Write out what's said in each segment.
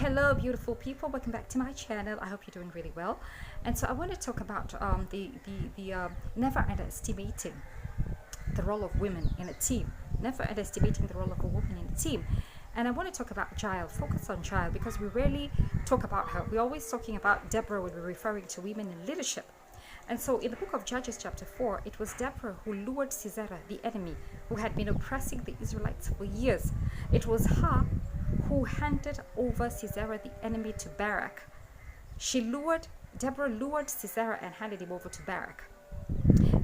Hello beautiful people, welcome back to my channel. I hope you're doing really well. And so I want to talk about never underestimating the role of women in a team, never underestimating the role of a woman in a team. And I want to talk about Jael, focus on Jael, because we rarely talk about her. We're always talking about Deborah when we're referring to women in leadership. And so in the book of Judges chapter 4, it was Deborah who lured Sisera, the enemy, who had been oppressing the Israelites for years. It was her who handed over Sisera, the enemy, to Barak. Deborah lured Sisera and handed him over to Barak.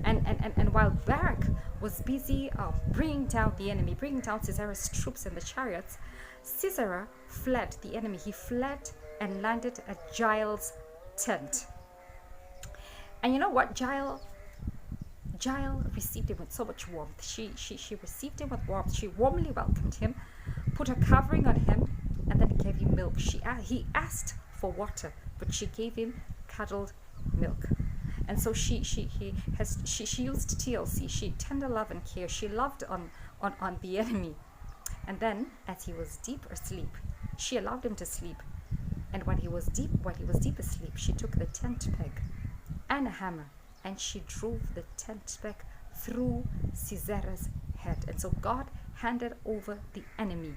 And while Barak was busy bringing down the enemy, bringing down Sisera's troops and the chariots, Sisera fled the enemy. He fled and landed at Jael's tent. And you know what? Jael received him with so much warmth. She received him with warmth. She warmly welcomed him, put a covering on him, and then gave him milk. He asked for water, but she gave him curdled milk. And so she used TLC. Tender love and care. She loved on the enemy. And then, as he was deep asleep, she allowed him to sleep. And when he was deep asleep, she took the tent peg and a hammer, and she drove the tent peg through Sisera's head. And so God handed over the enemy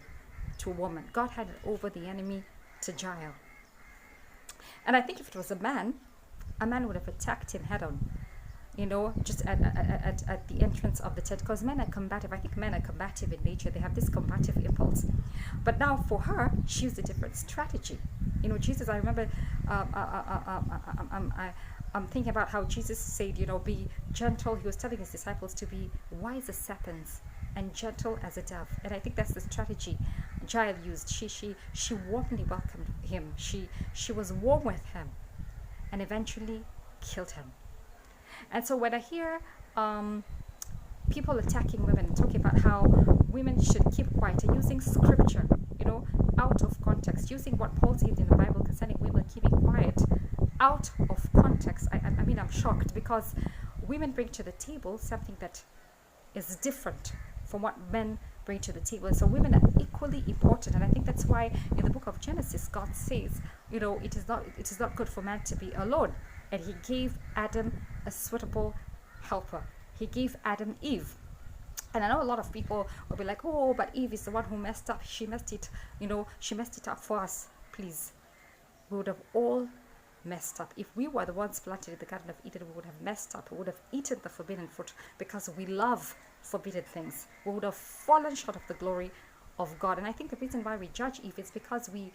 to a woman. God handed over the enemy to Jael. And I think if it was a man would have attacked him head on, just at the entrance of the tent, because men are combative. I think men are combative in nature. They have this combative impulse. But now for her, she used a different strategy. Jesus, I remember I'm thinking about how Jesus said, be gentle. He was telling his disciples to be wise as serpents and gentle as a dove. And I think that's the strategy Jael used. She warmly welcomed him. She was warm with him and eventually killed him. And so when I hear people attacking women, talking about how women should keep quiet and using scripture, out of context, using what Paul said in the Bible concerning women keeping quiet out of context, I mean, I'm shocked, because women bring to the table something that is different from what men bring to the table. And so women are equally important. And I think that's why in the book of Genesis, God says, it is not good for man to be alone. And he gave Adam a suitable helper. He gave Adam Eve. And I know a lot of people will be like, oh, but Eve is the one who messed up. She messed it, she messed it up for us. Please, we would have all messed up. If we were the ones planted in the Garden of Eden, we would have messed up. We would have eaten the forbidden fruit because we love forbidden things. We would have fallen short of the glory of God. And I think the reason why we judge Eve is because we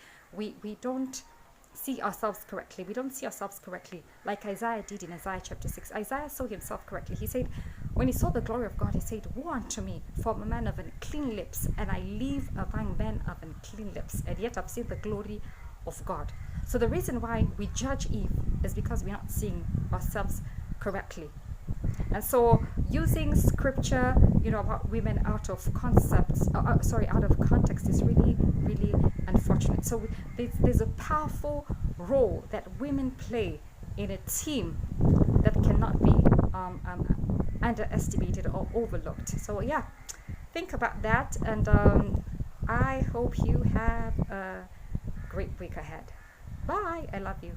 don't see ourselves correctly. We don't see ourselves correctly like Isaiah did in Isaiah chapter 6. Isaiah saw himself correctly. He said, when he saw the glory of God, he said, woe unto me, for I'm a man of unclean lips, and I live among men of unclean lips, and yet I've seen the glory of God. So the reason why we judge Eve is because we're not seeing ourselves correctly. And so using scripture, about women out of out of context is really, really unfortunate. So there's a powerful role that women play in a team that cannot be underestimated or overlooked. So yeah, think about that, and I hope you have a great week ahead. Bye. I love you.